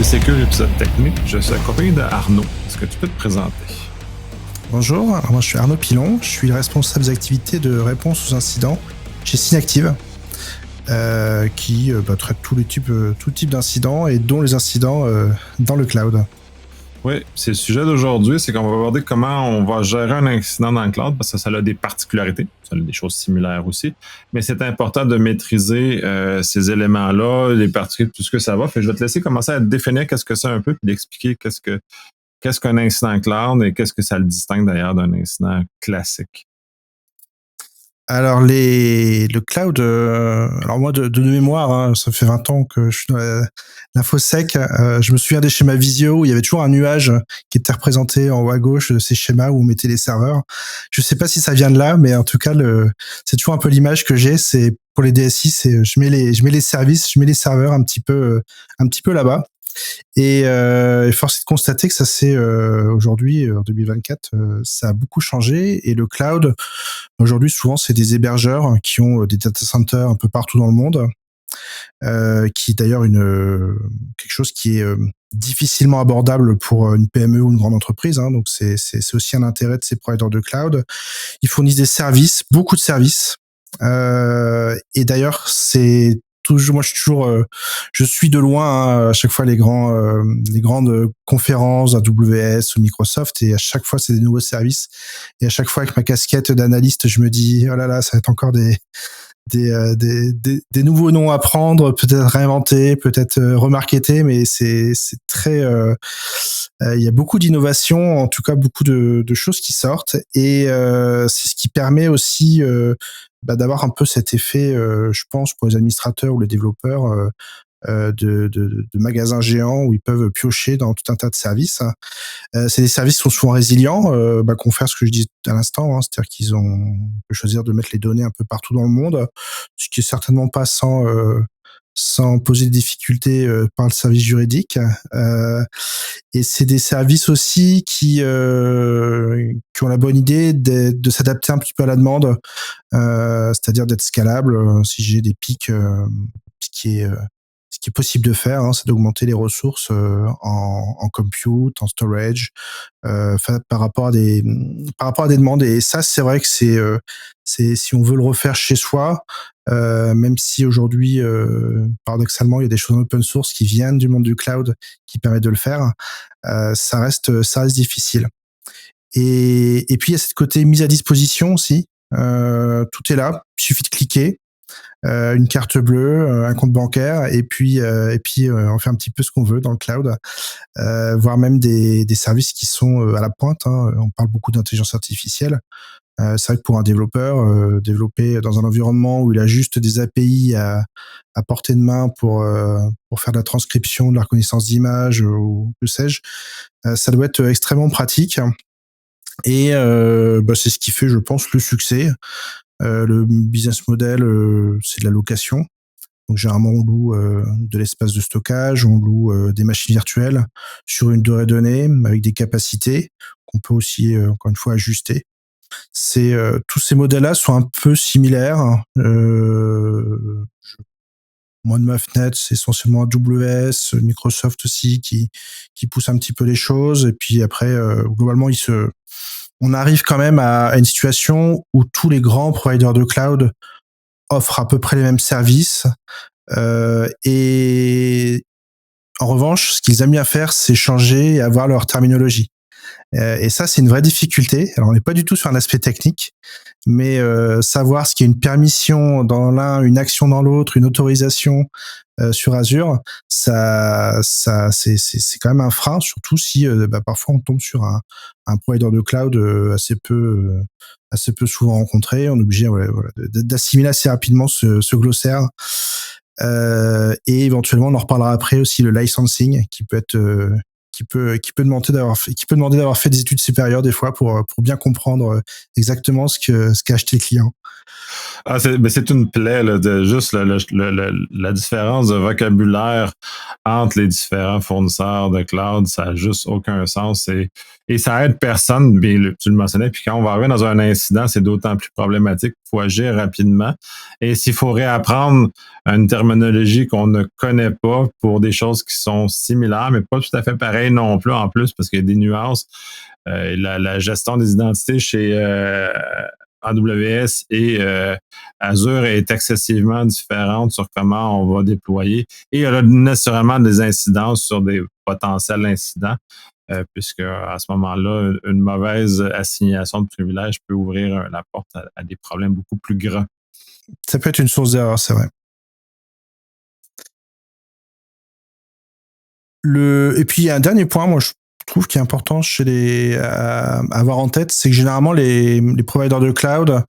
Sécure, épisode technique. Je suis accompagné d'Arnaud. Est-ce que tu peux te présenter? Bonjour, alors moi je suis Arnaud Pilon, je suis le responsable des activités de réponse aux incidents chez Synactive, qui traite tout type d'incidents et dont les incidents dans le cloud. Oui, c'est le sujet d'aujourd'hui, c'est qu'on va aborder comment on va gérer un incident dans le cloud, parce que ça a des particularités, ça a des choses similaires aussi, mais c'est important de maîtriser ces éléments-là, les particularités, tout ce que ça va. Fait que je vais te laisser commencer à définir qu'est-ce que c'est un peu, puis d'expliquer qu'est-ce qu'un incident cloud et qu'est-ce que ça le distingue d'ailleurs d'un incident classique. Alors le cloud, alors moi de mémoire, hein, ça fait 20 ans que je suis dans l'infosec, je me souviens des schémas Visio où il y avait toujours un nuage qui était représenté en haut à gauche de ces schémas où on mettait les serveurs. Je sais pas si ça vient de là, mais en tout cas c'est toujours un peu l'image que j'ai, c'est pour les DSI, c'est je mets les services, je mets les serveurs un petit peu là-bas. Et force est de constater que ça c'est aujourd'hui en 2024, ça a beaucoup changé. Et le cloud aujourd'hui souvent c'est des hébergeurs qui ont des data centers un peu partout dans le monde, qui est d'ailleurs quelque chose qui est difficilement abordable pour une PME ou une grande entreprise. Hein, donc c'est aussi un intérêt de ces providers de cloud. Ils fournissent des services, beaucoup de services. Et d'ailleurs c'est toujours, moi je suis de loin hein, à chaque fois les grandes conférences AWS ou Microsoft, et à chaque fois c'est des nouveaux services, et à chaque fois avec ma casquette d'analyste je me dis oh là là, ça va être encore des nouveaux noms à prendre, peut-être réinventer, peut-être remarketer, mais c'est très il y a beaucoup d'innovations, en tout cas beaucoup de choses qui sortent, et c'est ce qui permet aussi d'avoir un peu cet effet, je pense, pour les administrateurs ou les développeurs, de magasins géants où ils peuvent piocher dans tout un tas de services. C'est des services qui sont souvent résilients, qu'on fait ce que je disais à l'instant, hein, c'est-à-dire qu'ils ont pu choisir de mettre les données un peu partout dans le monde, ce qui est certainement pas sans poser de difficultés par le service juridique. Et c'est des services aussi qui ont la bonne idée de s'adapter un petit peu à la demande, c'est-à-dire d'être scalable. Si j'ai des pics, ce qui est possible de faire, hein, c'est d'augmenter les ressources en compute, en storage, par rapport à des demandes. Et ça, c'est vrai que c'est si on veut le refaire chez soi, même si aujourd'hui, paradoxalement, il y a des choses en open source qui viennent du monde du cloud qui permettent de le faire, ça reste difficile. Et puis il y a ce côté mise à disposition aussi. Tout est là, il suffit de cliquer. Une carte bleue, un compte bancaire, et puis on fait un petit peu ce qu'on veut dans le cloud, voire même des services qui sont à la pointe. Hein. On parle beaucoup d'intelligence artificielle. C'est vrai que pour un développeur, développer dans un environnement où il a juste des API à portée de main pour faire de la transcription, de la reconnaissance d'image ou que sais-je, ça doit être extrêmement pratique. Et c'est ce qui fait, je pense, le succès. Le business model, c'est de la location. Donc généralement, on loue de l'espace de stockage, on loue des machines virtuelles sur une durée donnée avec des capacités qu'on peut aussi, encore une fois, ajuster. Tous ces modèles-là sont un peu similaires. Moi, de ma fenêtre, c'est essentiellement AWS, Microsoft aussi qui pousse un petit peu les choses. Et puis après, globalement, on arrive quand même à une situation où tous les grands providers de cloud offrent à peu près les mêmes services. Et en revanche, ce qu'ils aiment bien faire, c'est changer et avoir leur terminologie. Et ça, c'est une vraie difficulté. Alors, on n'est pas du tout sur un aspect technique, mais savoir ce qui est une permission dans l'un, une action dans l'autre, une autorisation sur Azure, ça c'est quand même un frein, surtout si parfois on tombe sur un provider de cloud assez peu souvent rencontré. On est obligé d'assimiler assez rapidement ce glossaire. Et éventuellement, on en reparlera après aussi, le licensing qui peut être qui peut demander d'avoir fait des études supérieures des fois pour bien comprendre exactement ce qu'a acheté le client. C'est une plaie là, de juste la différence de vocabulaire entre les différents fournisseurs de cloud, ça n'a juste aucun sens. Et ça aide personne, mais tu le mentionnais, puis quand on va arriver dans un incident, c'est d'autant plus problématique. Il faut agir rapidement. Et s'il faut réapprendre une terminologie qu'on ne connaît pas pour des choses qui sont similaires, mais pas tout à fait pareilles non plus en plus, parce qu'il y a des nuances. La gestion des identités chez AWS et Azure est excessivement différente sur comment on va déployer. Et il y a nécessairement des incidences sur des potentiels incidents, puisque à ce moment-là, une mauvaise assignation de privilèges peut ouvrir la porte à des problèmes beaucoup plus grands. Ça peut être une source d'erreur, c'est vrai. Et puis, il y a un dernier point, moi, je trouve qui est important à avoir en tête, c'est que généralement, les providers de cloud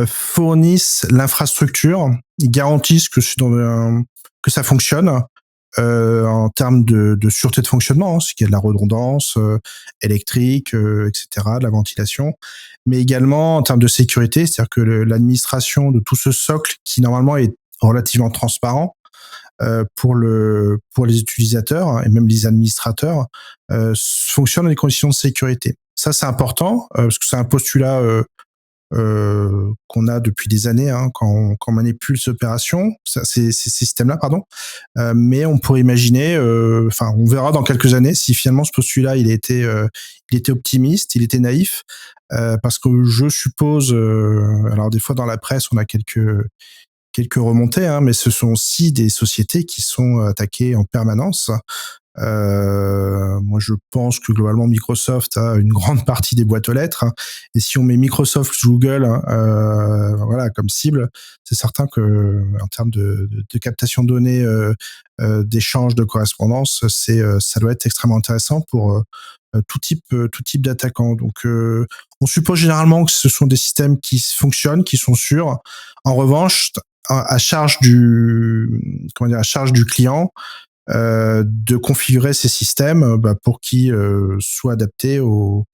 fournissent l'infrastructure, ils garantissent que que ça fonctionne en termes de sûreté de fonctionnement, c'est qu'il y a de la redondance électrique, etc., de la ventilation, mais également en termes de sécurité, c'est-à-dire que l'administration de tout ce socle qui normalement est relativement transparent pour les utilisateurs et même les administrateurs fonctionne dans des conditions de sécurité. Ça, c'est important parce que c'est un postulat qu'on a depuis des années quand on manipule ces opérations, ces systèmes-là, pardon. Mais on pourrait imaginer, on verra dans quelques années si finalement ce postulat il était optimiste, il était naïf, parce que je suppose, alors des fois dans la presse on a quelques remontées, mais ce sont aussi des sociétés qui sont attaquées en permanence. Moi, je pense que globalement, Microsoft a une grande partie des boîtes aux lettres. Et si on met Microsoft, Google, voilà, comme cible, c'est certain que en termes de captation de données, d'échange de correspondance, ça doit être extrêmement intéressant pour tout type d'attaquant. Donc, on suppose généralement que ce sont des systèmes qui fonctionnent, qui sont sûrs. En revanche, à charge à charge du client de configurer ces systèmes pour qu'ils soient adaptés aux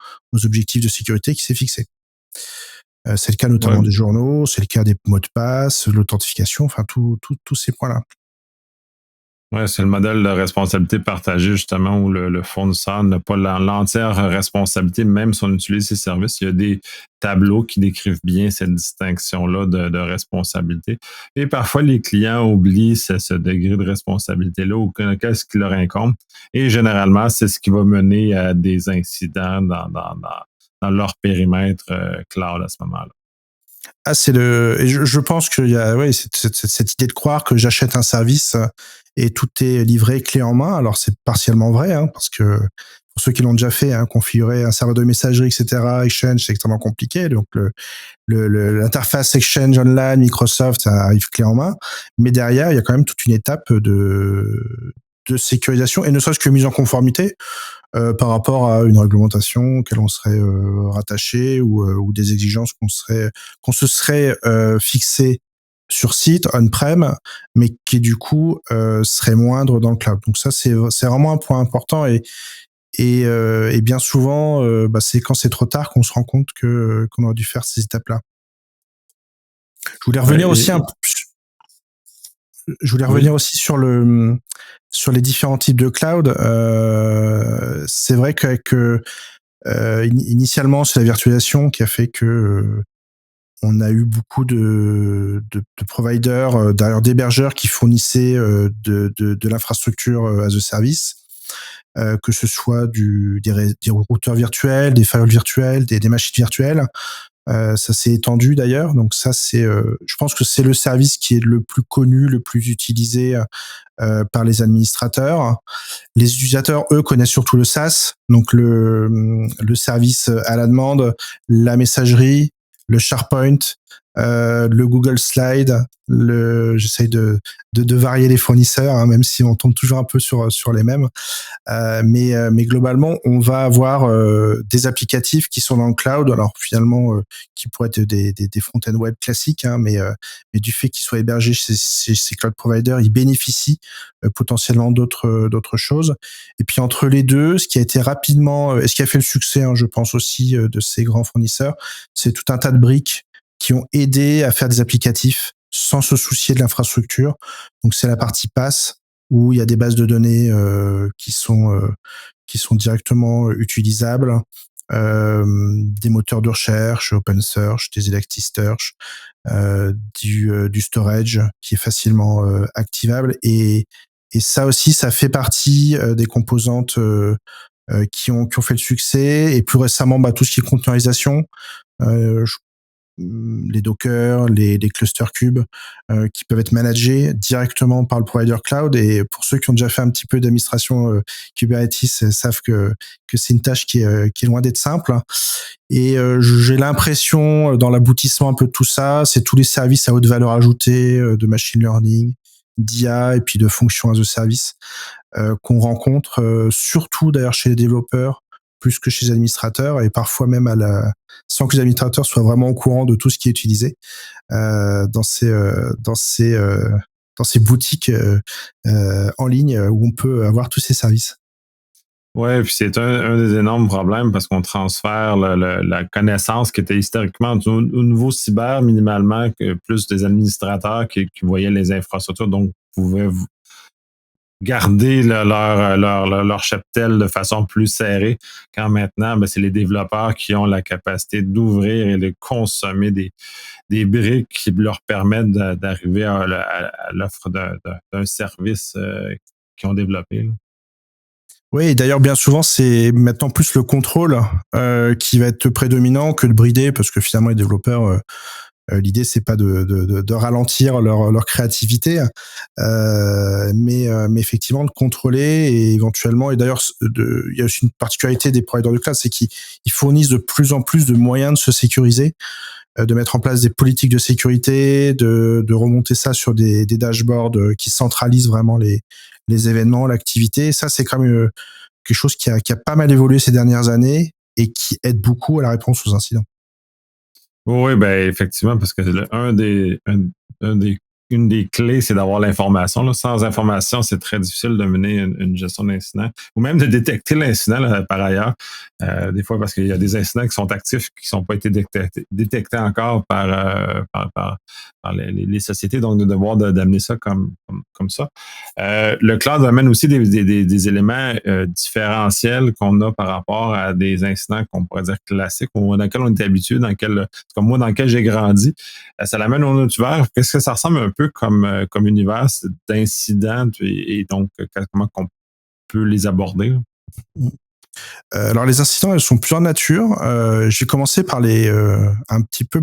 objectifs de sécurité qui s'est fixé. C'est le cas notamment des journaux, c'est le cas des mots de passe, l'authentification, enfin tous ces points-là. Oui, c'est le modèle de responsabilité partagée, justement, où le fournisseur n'a pas l'entière responsabilité, même si on utilise ses services. Il y a des tableaux qui décrivent bien cette distinction-là de responsabilité. Et parfois, les clients oublient ce degré de responsabilité-là ou qu'est-ce qui leur incombe. Et généralement, c'est ce qui va mener à des incidents dans leur périmètre cloud à ce moment-là. Ah, et je pense qu'il y a cette idée de croire que j'achète un service et tout est livré clé en main. Alors c'est partiellement vrai, parce que pour ceux qui l'ont déjà fait, configurer un serveur de messagerie, etc., Exchange, c'est extrêmement compliqué. Donc l'interface Exchange Online, Microsoft, ça arrive clé en main. Mais derrière, il y a quand même toute une étape de sécurisation et ne serait-ce que mise en conformité par rapport à une réglementation auquel on serait rattaché ou des exigences qu'on se serait fixé sur site, on-prem, mais qui du coup serait moindre dans le cloud. Donc ça, c'est vraiment un point important et bien souvent, c'est quand c'est trop tard qu'on se rend compte qu'on aurait dû faire ces étapes-là. Je voulais revenir aussi sur les différents types de cloud. C'est vrai que initialement, c'est la virtualisation qui a fait que on a eu beaucoup de providers, d'ailleurs d'hébergeurs qui fournissaient de l'infrastructure as a service, que ce soit des routeurs virtuels, des firewalls virtuels, des machines virtuelles. Ça s'est étendu d'ailleurs, donc ça je pense que c'est le service qui est le plus connu, le plus utilisé par les administrateurs. Les utilisateurs, eux, connaissent surtout le SaaS, donc le service à la demande, la messagerie, le SharePoint, le Google Slide. J'essaye de varier les fournisseurs, même si on tombe toujours un peu sur les mêmes. Mais globalement, on va avoir des applicatifs qui sont dans le cloud, alors finalement qui pourraient être des front-end web classiques, mais du fait qu'ils soient hébergés chez ces cloud providers, ils bénéficient potentiellement d'autres choses. Et puis entre les deux, ce qui a été rapidement, et ce qui a fait le succès, je pense aussi de ces grands fournisseurs, c'est tout un tas de briques qui ont aidé à faire des applicatifs sans se soucier de l'infrastructure. Donc c'est la partie PaaS, où il y a des bases de données qui sont qui sont directement utilisables, des moteurs de recherche, OpenSearch, des Elasticsearch, du storage qui est facilement activable. Et ça aussi, ça fait partie des composantes qui ont fait le succès. Et plus récemment, tout ce qui est containerisation, euh, les Docker, les clusters cubes, qui peuvent être managés directement par le provider cloud. Et pour ceux qui ont déjà fait un petit peu d'administration Kubernetes, savent que c'est une tâche qui est loin d'être simple. Et j'ai l'impression, dans l'aboutissement un peu de tout ça, c'est tous les services à haute valeur ajoutée de machine learning, d'IA et puis de fonctions as a service qu'on rencontre surtout d'ailleurs chez les développeurs plus que chez les administrateurs, et parfois même sans que les administrateurs soient vraiment au courant de tout ce qui est utilisé dans ces boutiques en ligne où on peut avoir tous ces services. Ouais, puis c'est un des énormes problèmes parce qu'on transfère la connaissance qui était historiquement au niveau cyber minimalement que plus des administrateurs qui voyaient les infrastructures, donc pouvaient garder leur cheptel de façon plus serrée, quand maintenant, c'est les développeurs qui ont la capacité d'ouvrir et de consommer des briques qui leur permettent d'arriver à l'offre d'un service qu'ils ont développé. Là. Oui, et d'ailleurs, bien souvent, c'est maintenant plus le contrôle qui va être prédominant que de brider, parce que finalement, les développeurs, l'idée, c'est pas de ralentir leur créativité, mais effectivement de contrôler et éventuellement. Et d'ailleurs, il y a aussi une particularité des providers de cloud, c'est qu'ils fournissent de plus en plus de moyens de se sécuriser, de mettre en place des politiques de sécurité, de remonter ça sur des dashboards qui centralisent vraiment les événements, l'activité. Ça, c'est quand même quelque chose qui a pas mal évolué ces dernières années et qui aide beaucoup à la réponse aux incidents. Oui, ben effectivement, parce que une des clés, c'est d'avoir l'information. Là. Sans information, c'est très difficile de mener une gestion d'incident ou même de détecter l'incident là, par ailleurs. Des fois, parce qu'il y a des incidents qui sont actifs, qui n'ont pas été détectés encore par les sociétés, donc de devoir d'amener ça comme ça. Le cloud amène aussi des éléments différentiels qu'on a par rapport à des incidents qu'on pourrait dire classiques ou dans lesquels on est habitué, comme moi, dans lequel j'ai grandi. Ça l'amène au univers. Qu'est-ce que ça ressemble un peu comme univers d'incidents et donc comment on peut les aborder? Alors les incidents, elles sont plusieurs natures. Je vais commencer par un petit peu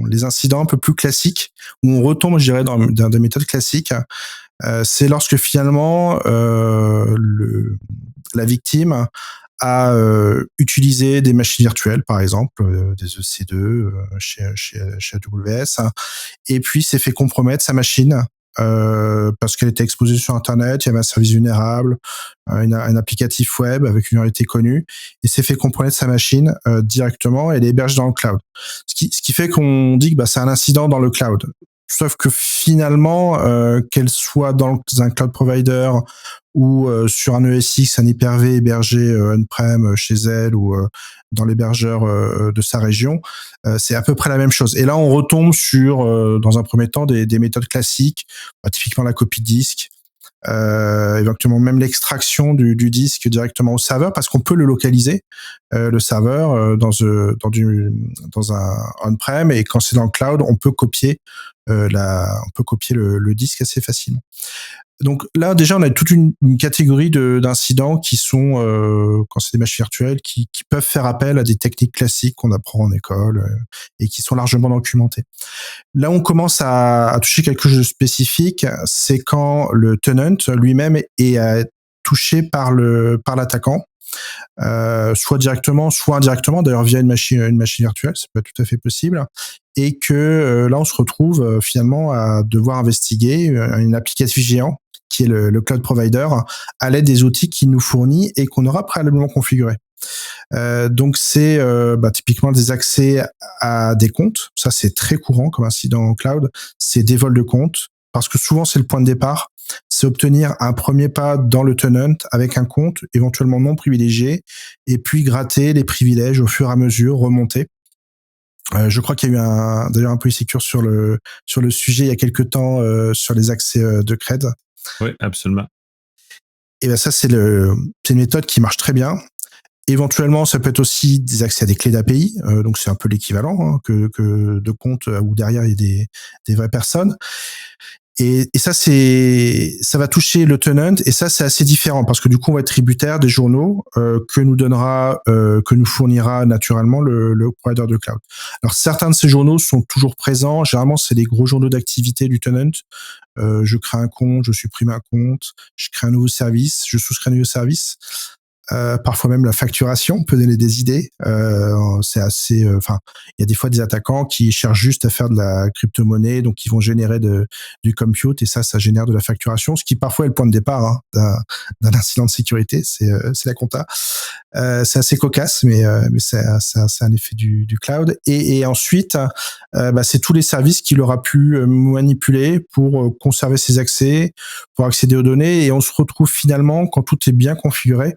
les incidents un peu plus classiques où on retombe, je dirais, dans des méthodes classiques. C'est lorsque finalement la victime a utilisé des machines virtuelles, par exemple, des EC2 chez AWS, et puis s'est fait compromettre sa machine parce qu'elle était exposée sur Internet, il y avait un service vulnérable, un applicatif web avec une URL connue, et s'est fait compromettre sa machine directement et elle est hébergée dans le cloud. Ce qui fait qu'on dit que c'est un incident dans le cloud. Sauf que finalement, qu'elle soit dans un cloud provider ou sur un ESX, un Hyper-V hébergé on-prem chez elle ou dans l'hébergeur de sa région, c'est à peu près la même chose. Et là, on retombe sur, dans un premier temps, des méthodes classiques, typiquement la copie de disque, éventuellement même l'extraction du disque directement au serveur, parce qu'on peut le localiser, le serveur, dans un on-prem, et quand c'est dans le cloud, on peut copier le disque assez facilement. Donc là, déjà, on a toute une catégorie d'incidents qui sont, quand c'est des machines virtuelles, qui peuvent faire appel à des techniques classiques qu'on apprend en école et qui sont largement documentées. Là, on commence à toucher quelque chose de spécifique, c'est quand le tenant lui-même est touché par l'attaquant, soit directement, soit indirectement, d'ailleurs via une machine virtuelle, ça peut être tout à fait possible, et que là, on se retrouve finalement à devoir investiguer une applicatif géant qui est le cloud provider, à l'aide des outils qu'il nous fournit et qu'on aura préalablement configurés. Donc c'est typiquement des accès à des comptes. Ça, c'est très courant comme incident en cloud. C'est des vols de comptes, parce que souvent c'est le point de départ. C'est obtenir un premier pas dans le tenant avec un compte éventuellement non privilégié, et puis gratter les privilèges au fur et à mesure, remonter. Je crois qu'il y a eu d'ailleurs un Polysecure sur le sujet il y a quelques temps, sur les accès de CRED. Oui, absolument. Et ben ça, c'est une méthode qui marche très bien. Éventuellement, ça peut être aussi des accès à des clés d'API, donc c'est un peu l'équivalent que de comptes où derrière il y a des vraies personnes. Et ça, ça va toucher le tenant, et ça, c'est assez différent parce que du coup, on va être tributaire des journaux que nous fournira naturellement le provider de cloud. Alors, certains de ces journaux sont toujours présents. Généralement, c'est les gros journaux d'activité du tenant. Je crée un compte, je supprime un compte, je crée un nouveau service, je souscris un nouveau service. Parfois même la facturation peut donner des idées. C'est assez, enfin, il y a des fois des attaquants qui cherchent juste à faire de la crypto-monnaie, donc ils vont générer du compute, et ça génère de la facturation, ce qui parfois est le point de départ d'un incident de sécurité. C'est la compta. C'est assez cocasse, mais c'est un effet du cloud. Et ensuite, c'est tous les services qu'il aura pu manipuler pour conserver ses accès, pour accéder aux données, et on se retrouve finalement, quand tout est bien configuré,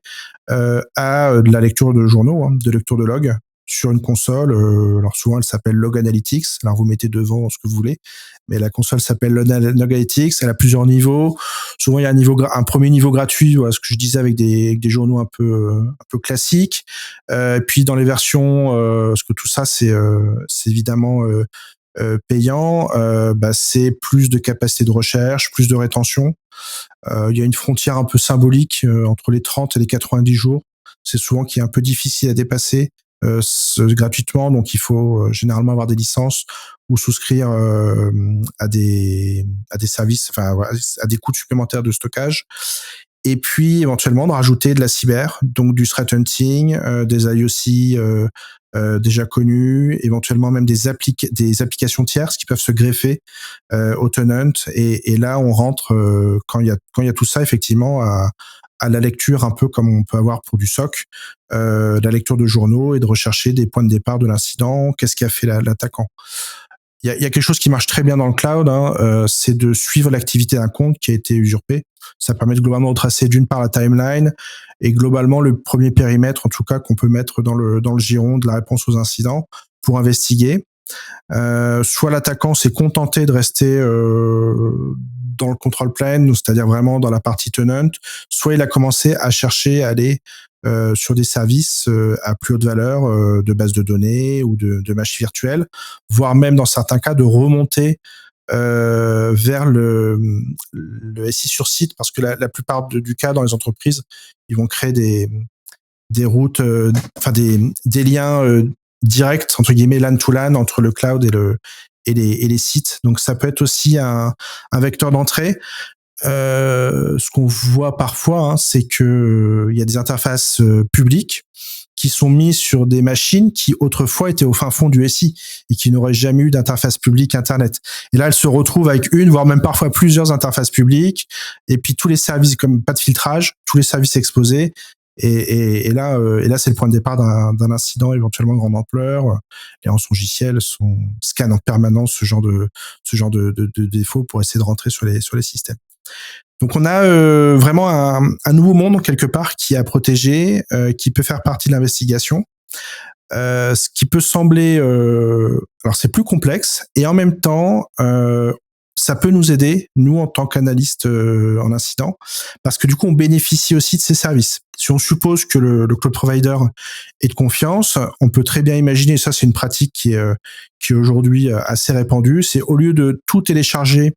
à de la lecture de journaux, de lecture de logs sur une console. Alors souvent elle s'appelle Log Analytics. Alors vous mettez devant ce que vous voulez, mais la console s'appelle Log Analytics. Elle a plusieurs niveaux. Souvent il y a un premier niveau gratuit, voilà, ce que je disais, avec des journaux un peu classiques. Puis dans les versions, parce que tout ça c'est évidemment payant, c'est plus de capacité de recherche, plus de rétention. Il y a une frontière un peu symbolique entre les 30 et les 90 jours. C'est souvent qui est un peu difficile à dépasser gratuitement, donc il faut généralement avoir des licences ou souscrire à des services, enfin à des coûts supplémentaires de stockage. Et puis éventuellement de rajouter de la cyber, donc du threat hunting, des IOC déjà connus, éventuellement même des applications tierces qui peuvent se greffer au tenant. Et là, on rentre quand il y a tout ça, effectivement, à la lecture, un peu comme on peut avoir pour du SOC, la lecture de journaux et de rechercher des points de départ de l'incident. Qu'est-ce qui a fait l'attaquant? Il y a quelque chose qui marche très bien dans le cloud, c'est de suivre l'activité d'un compte qui a été usurpé. Ça permet de globalement de tracer d'une part la timeline et globalement le premier périmètre, en tout cas, qu'on peut mettre dans le giron de la réponse aux incidents pour investiguer. Soit l'attaquant s'est contenté de rester dans le control plane, c'est-à-dire vraiment dans la partie tenant, soit il a commencé à chercher à aller sur des services à plus haute valeur de base de données ou de machines virtuelles, voire même dans certains cas de remonter vers le SI sur site, parce que la plupart du cas dans les entreprises, ils vont créer des routes, des liens directs, entre guillemets, LAN to LAN, entre le cloud et les sites. Donc ça peut être aussi un vecteur d'entrée. Ce qu'on voit parfois, c'est que il y a des interfaces publiques qui sont mises sur des machines qui autrefois étaient au fin fond du SI et qui n'auraient jamais eu d'interface publique Internet. Et là, elles se retrouvent avec une, voire même parfois plusieurs interfaces publiques, et puis tous les services, comme pas de filtrage, tous les services exposés. Et là, c'est le point de départ d'un incident éventuellement de grande ampleur. Les rançongiciels scannent en permanence ce genre de défauts pour essayer de rentrer sur les systèmes. Donc on a vraiment un nouveau monde quelque part qui est à protéger, qui peut faire partie de l'investigation. Ce qui peut sembler, alors c'est plus complexe, et en même temps, ça peut nous aider, nous, en tant qu'analystes en incident, parce que du coup, on bénéficie aussi de ces services. Si on suppose que le cloud provider est de confiance, on peut très bien imaginer, et ça c'est une pratique qui est aujourd'hui assez répandue, c'est au lieu de tout télécharger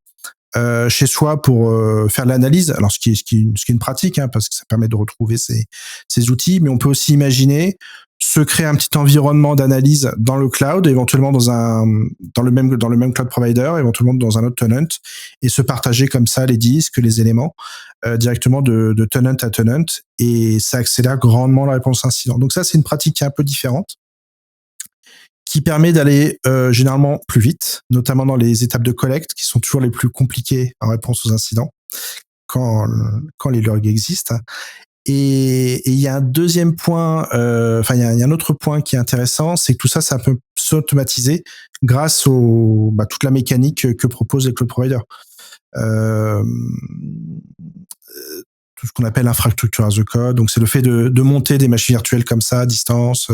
chez soi pour faire de l'analyse, alors ce qui est une pratique, parce que ça permet de retrouver ces outils, mais on peut aussi imaginer se créer un petit environnement d'analyse dans le cloud, éventuellement dans le même cloud provider, éventuellement dans un autre tenant, et se partager comme ça les disques, les éléments directement de tenant à tenant, et ça accélère grandement la réponse incident. Donc ça, c'est une pratique qui est un peu différente, qui permet d'aller généralement plus vite, notamment dans les étapes de collecte, qui sont toujours les plus compliquées en réponse aux incidents, quand les logs existent. Et il y a un deuxième point, il y a un autre point qui est intéressant, c'est que tout ça, ça peut s'automatiser grâce toute la mécanique que proposent les cloud providers. Tout ce qu'on appelle infrastructure as a code, donc c'est le fait de monter des machines virtuelles comme ça à distance,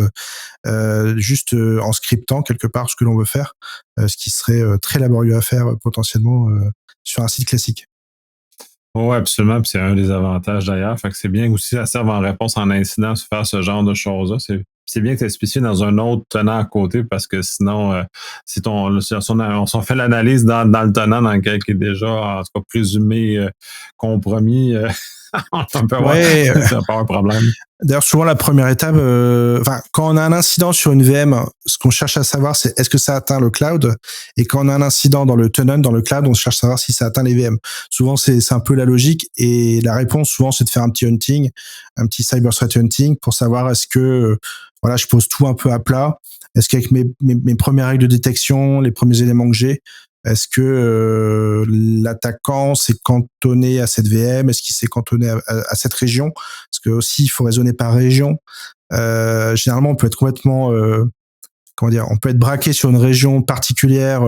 juste en scriptant quelque part ce que l'on veut faire, ce qui serait très laborieux à faire potentiellement sur un site classique. Oui, absolument, puis c'est un des avantages d'ailleurs. Fait que c'est bien aussi, ça serve en réponse en incident, se faire ce genre de choses-là. C'est bien que tu spécifié dans un autre tenant à côté parce que sinon, si on s'en fait l'analyse dans le tenant dans lequel qui est déjà, en tout cas, présumé compromis, on peut avoir, Ouais, ça peut avoir un problème. d'ailleurs, souvent la première étape, enfin, quand on a un incident sur une VM, ce qu'on cherche à savoir, c'est est-ce que ça atteint le cloud? Et quand on a un incident dans le tenant, dans le cloud, on cherche à savoir si ça atteint les VM. Souvent, c'est un peu la logique. Et la réponse, souvent, c'est de faire un petit hunting, un petit cyber threat hunting pour savoir est-ce que, voilà, je pose tout un peu à plat. Est-ce qu'avec mes premières règles de détection, les premiers éléments que j'ai, est-ce que l'attaquant s'est cantonné à cette VM? Est-ce qu'il s'est cantonné à cette région? Parce que aussi, il faut raisonner par région. Généralement, on peut être complètement, comment dire, on peut être braqué sur une région particulière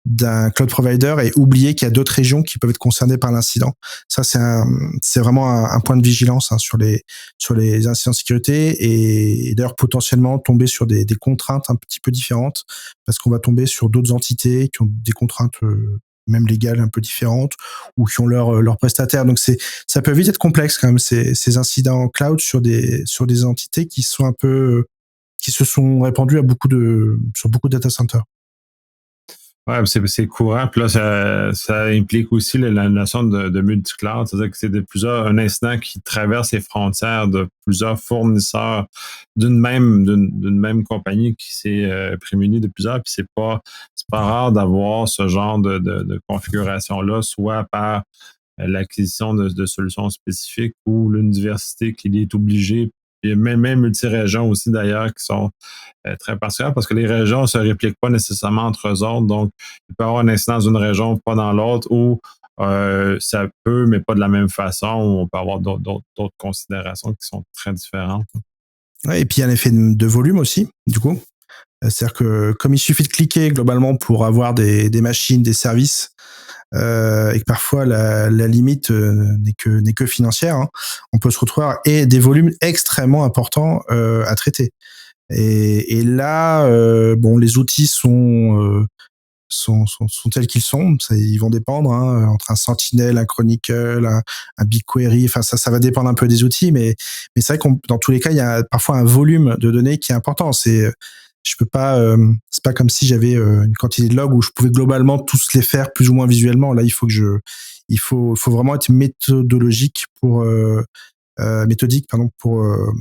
d'un cloud provider et oublier qu'il y a d'autres régions qui peuvent être concernées par l'incident. Ça, c'est vraiment un point de vigilance hein, sur les incidents de sécurité et d'ailleurs potentiellement tomber sur des contraintes un petit peu différentes parce qu'on va tomber sur d'autres entités qui ont des contraintes même légales un peu différentes ou qui ont leur prestataire. Donc ça peut vite être complexe quand même ces incidents cloud sur des entités qui sont un peu qui se sont répandus sur beaucoup de data centers. Ouais, c'est courant. Puis là, ça implique aussi la notion de multi-cloud, c'est-à-dire que c'est un incident qui traverse les frontières de plusieurs fournisseurs d'une même compagnie qui s'est prémunie de plusieurs. Puis c'est pas rare d'avoir ce genre de configuration-là, soit par l'acquisition de solutions spécifiques ou l'université qui est obligée, puis même multi-régions aussi d'ailleurs qui sont très particulières parce que les régions ne se répliquent pas nécessairement entre eux autres. Donc, il peut y avoir un incident dans une région, pas dans l'autre, ou ça peut, mais pas de la même façon, ou on peut avoir d'autres considérations qui sont très différentes. Ouais, et puis il y a un effet de volume aussi, du coup. C'est-à-dire que comme il suffit de cliquer globalement pour avoir des machines, des services, et que parfois la limite n'est que financière, hein, on peut se retrouver et des volumes extrêmement importants à traiter. Et là, bon, les outils sont tels qu'ils sont. Ils vont dépendre hein, entre un Sentinel, un Chronicle, un BigQuery. Enfin, ça va dépendre un peu des outils, mais c'est vrai qu'on, dans tous les cas, il y a parfois un volume de données qui est important. Je peux pas, c'est pas comme si j'avais une quantité de logs où je pouvais globalement tous les faire plus ou moins visuellement. Là, il faut vraiment être méthodique, pardon, pour euh,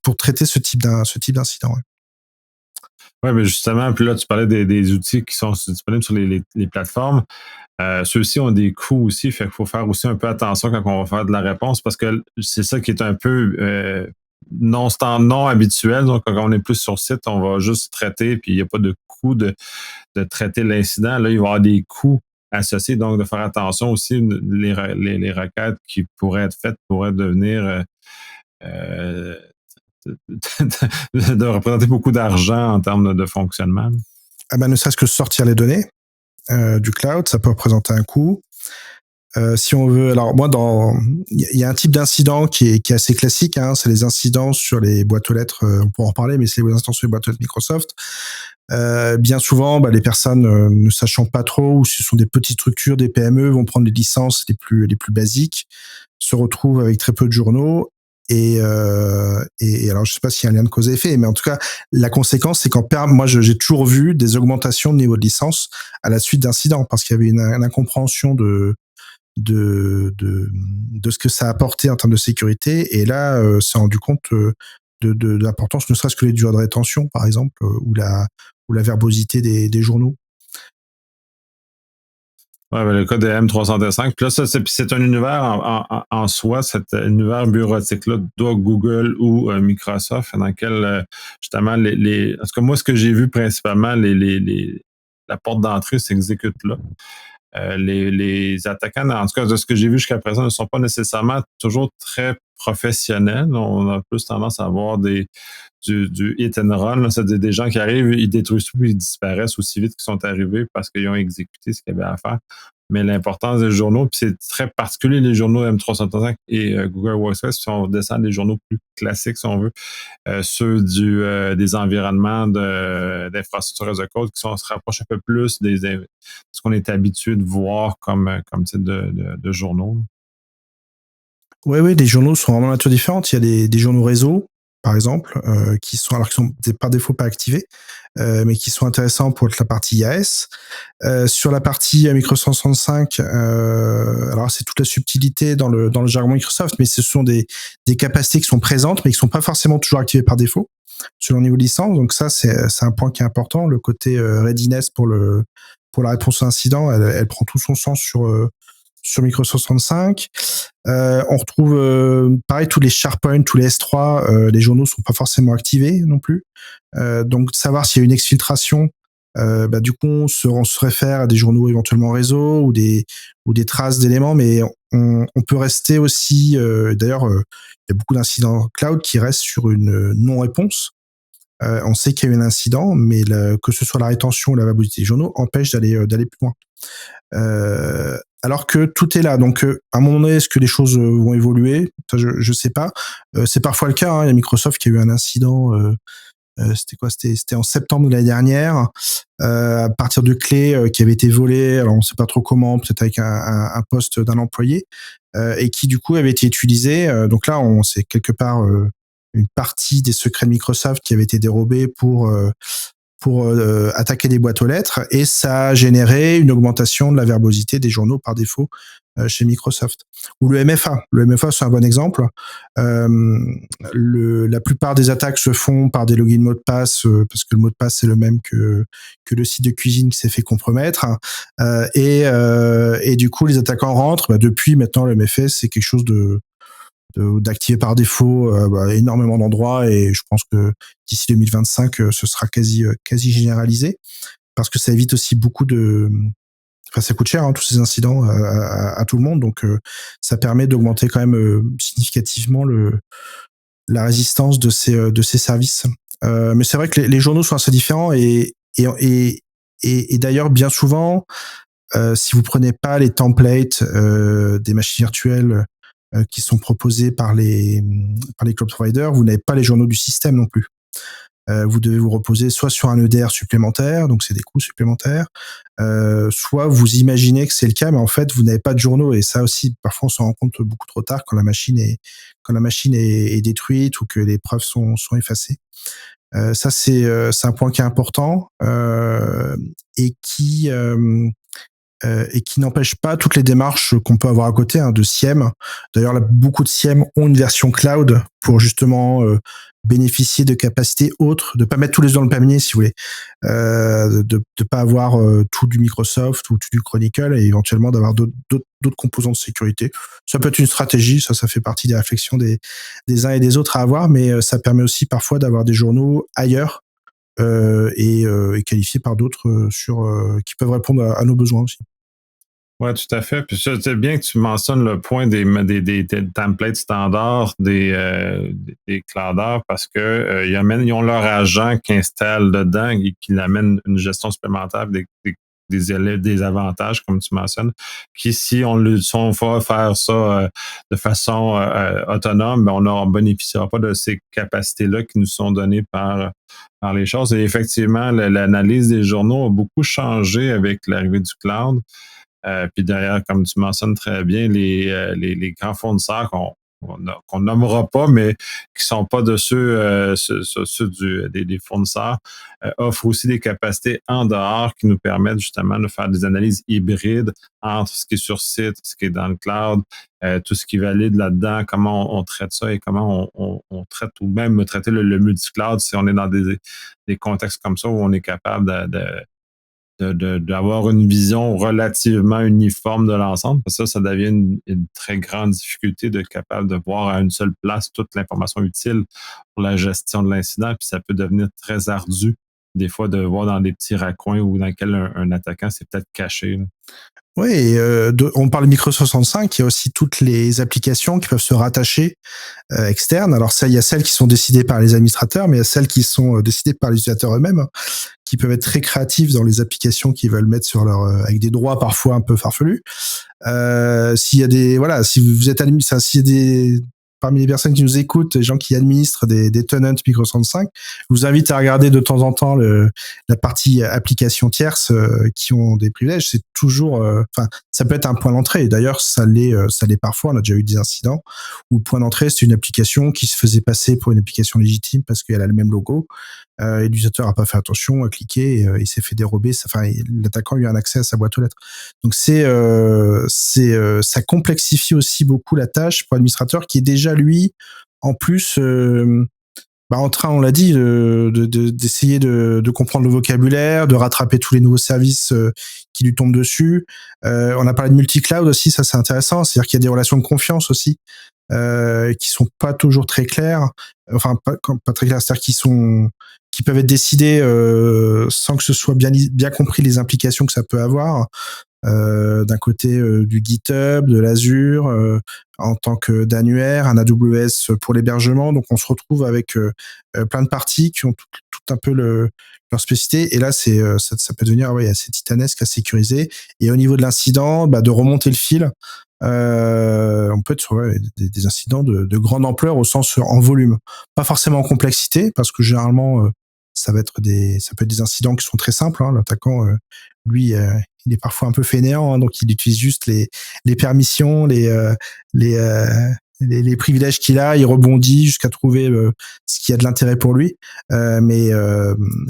pour traiter ce type d'incident. Ouais. Oui, mais justement, puis là, tu parlais des outils qui sont disponibles sur les plateformes. Ceux-ci ont des coûts aussi, fait qu'il faut faire aussi un peu attention quand on va faire de la réponse parce que c'est ça qui est un peu non habituel. Donc, quand on est plus sur site, on va juste traiter, puis il n'y a pas de coût de traiter l'incident. Là, il va y avoir des coûts associés, donc de faire attention aussi, les requêtes qui pourraient être faites pourraient devenir euh, de représenter beaucoup d'argent en termes de fonctionnement. Ah ben, ne serait-ce que sortir les données du cloud, ça peut représenter un coût. Si on veut, alors moi, il y a un type d'incident qui est assez classique, hein, c'est les incidents sur les boîtes aux lettres. On pourra en reparler, mais c'est les incidents sur les boîtes aux lettres Microsoft. Bien souvent, les personnes ne sachant pas trop, ou ce sont des petites structures, des PME, vont prendre les licences les plus basiques, se retrouvent avec très peu de journaux. Et alors, je sais pas s'il y a un lien de cause à effet, mais en tout cas, la conséquence, c'est moi, j'ai toujours vu des augmentations de niveau de licence à la suite d'incidents, parce qu'il y avait une incompréhension de ce que ça apportait en termes de sécurité. Et là, s'est rendu compte de l'importance, ne serait-ce que les durées de rétention, par exemple, ou la verbosité des journaux. Ouais, ben, le cas de M305. Puis là, ça, c'est un univers en soi, cet univers bureautique-là, doit Google ou Microsoft, dans lequel justement en tout cas, moi, ce que j'ai vu principalement, la porte d'entrée s'exécute là. Les attaquants, en tout cas de ce que j'ai vu jusqu'à présent, ne sont pas nécessairement toujours très professionnels. On a plus tendance à avoir du hit and run. Là. C'est des gens qui arrivent, ils détruisent tout, puis ils disparaissent aussi vite qu'ils sont arrivés parce qu'ils ont exécuté ce qu'il y avait à faire. mais l'importance des journaux, puis c'est très particulier les journaux M365 et Google Workspace, si on descend des journaux plus classiques, si on veut, ceux des environnements d'infrastructures as a code qui se rapprochent un peu plus de ce qu'on est habitué de voir comme type de journaux. Ouais, oui, les journaux sont vraiment de nature différente. Il y a des journaux réseau, par exemple, qui sont, alors qui sont par défaut pas activés, mais qui sont intéressants pour la partie IAS. Sur la partie Microsoft 365, alors c'est toute la subtilité dans le jargon Microsoft, mais ce sont des capacités qui sont présentes, mais qui sont pas forcément toujours activées par défaut, selon le niveau de licence. Donc ça, c'est un point qui est important. Le côté readiness pour la réponse à incident, elle prend tout son sens sur Microsoft 365. On retrouve pareil tous les SharePoint, tous les S3, les journaux sont pas forcément activés non plus. Donc savoir s'il y a une exfiltration, du coup on se réfère à des journaux éventuellement réseau ou des traces d'éléments, mais on peut rester aussi. D'ailleurs, il y a beaucoup d'incidents cloud qui restent sur une non-réponse. On sait qu'il y a eu un incident, mais que ce soit la rétention ou la valabilité des journaux empêche d'aller plus loin. Alors que tout est là. Donc, à un moment donné, est-ce que les choses vont évoluer? Ça, je sais pas. C'est parfois le cas. Hein. Il y a Microsoft qui a eu un incident. C'était quoi? C'était en septembre de l'année dernière. À partir de clés qui avaient été volées. Alors, on sait pas trop comment. Peut-être avec un poste d'un employé et qui du coup avait été utilisé. Donc là, on sait quelque part une partie des secrets de Microsoft qui avait été dérobés pour attaquer des boîtes aux lettres, et ça a généré une augmentation de la verbosité des journaux par défaut chez Microsoft. Ou le MFA. Le MFA, c'est un bon exemple. La plupart des attaques se font par des logins mots de passe, parce que le mot de passe, c'est le même que le site de cuisine qui s'est fait compromettre. Et du coup, les attaquants rentrent. Depuis, maintenant, le MFA, c'est quelque chose d'activer par défaut énormément d'endroits, et je pense que d'ici 2025 ce sera quasi généralisé, parce que ça évite aussi enfin ça coûte cher tous ces incidents à tout le monde, donc ça permet d'augmenter quand même significativement la résistance de ces services. Mais c'est vrai que les journaux sont assez différents, et d'ailleurs bien souvent si vous prenez pas les templates des machines virtuelles qui sont proposés par les cloud providers, vous n'avez pas les journaux du système non plus. Vous devez vous reposer soit sur un EDR supplémentaire, donc c'est des coûts supplémentaires, soit vous imaginez que c'est le cas, mais en fait vous n'avez pas de journaux, et ça aussi parfois on s'en rend compte beaucoup trop tard quand la machine est détruite ou que les preuves sont effacées. Ça c'est un point qui est important et qui n'empêche pas toutes les démarches qu'on peut avoir à côté de SIEM. D'ailleurs, là, beaucoup de SIEM ont une version cloud pour justement bénéficier de capacités autres, de pas mettre tous les œufs dans le panier, si vous voulez, de pas avoir tout du Microsoft ou tout du Chronicle, et éventuellement d'avoir d'autres composants de sécurité. Ça peut être une stratégie, ça fait partie des réflexions des uns et des autres à avoir, mais ça permet aussi parfois d'avoir des journaux ailleurs et qualifiés par d'autres qui peuvent répondre à nos besoins aussi. Oui, tout à fait. Puis c'est bien que tu mentionnes le point des templates standards des clouders, parce que ils ont leur agent qui installe dedans et qui amène une gestion supplémentaire des avantages, comme tu mentionnes, qui, si on va faire ça de façon autonome, ben, on ne bénéficiera pas de ces capacités-là qui nous sont données par les choses. Et effectivement, l'analyse des journaux a beaucoup changé avec l'arrivée du cloud. Puis derrière, comme tu mentionnes très bien, les grands fournisseurs qu'on nommera pas, mais qui sont pas de ceux des fournisseurs, offrent aussi des capacités en dehors qui nous permettent justement de faire des analyses hybrides entre ce qui est sur site, ce qui est dans le cloud, tout ce qui valide là-dedans, comment on traite ça et comment on traite, ou même traiter le multi-cloud si on est dans des contextes comme ça où on est capable d'avoir une vision relativement uniforme de l'ensemble. Parce que ça devient une très grande difficulté de capable de voir à une seule place toute l'information utile pour la gestion de l'incident. Puis ça peut devenir très ardu, des fois, de voir dans des petits raccoins ou dans lesquels un attaquant s'est peut-être caché. Là. Oui, on parle de Micro-65, il y a aussi toutes les applications qui peuvent se rattacher externes. Alors ça, il y a celles qui sont décidées par les administrateurs, mais il y a celles qui sont décidées par les utilisateurs eux-mêmes, qui peuvent être très créatifs dans les applications qu'ils veulent mettre sur leur, avec des droits parfois un peu farfelus. S'il y a des, voilà, si vous êtes s'il y a des, parmi les personnes qui nous écoutent, les gens qui administrent des tenants Micro-65, je vous invite à regarder de temps en temps la partie applications tierces qui ont des privilèges. C'est toujours, enfin, ça peut être un point d'entrée. D'ailleurs, ça l'est parfois. On a déjà eu des incidents où le point d'entrée, c'est une application qui se faisait passer pour une application légitime parce qu'elle a le même logo. Et l'utilisateur n'a pas fait attention, a cliqué, il s'est fait dérober. Enfin, l'attaquant a eu un accès à sa boîte aux lettres. Donc ça complexifie aussi beaucoup la tâche pour l'administrateur qui est déjà lui en plus en train, on l'a dit, d'essayer de comprendre le vocabulaire, de rattraper tous les nouveaux services qui lui tombent dessus. On a parlé de multi-cloud aussi, ça c'est intéressant, c'est-à-dire qu'il y a des relations de confiance aussi qui sont pas toujours très claires, enfin pas très claires, c'est-à-dire qui peuvent être décidées sans que ce soit bien compris les implications que ça peut avoir. D'un côté du GitHub, de l'Azure, en tant que d'annuaire, un AWS pour l'hébergement. Donc on se retrouve avec plein de parties qui ont tout un peu leur spécificité. Et là, ça peut devenir assez titanesque à sécuriser. Et au niveau de l'incident, de remonter le fil. On peut être sur des incidents de grande ampleur au sens en volume, pas forcément en complexité, parce que généralement ça peut être des incidents qui sont très simples. L'attaquant, lui, il est parfois un peu fainéant, donc il utilise juste les permissions, les privilèges qu'il a, il rebondit jusqu'à trouver ce qui a de l'intérêt pour lui. Mais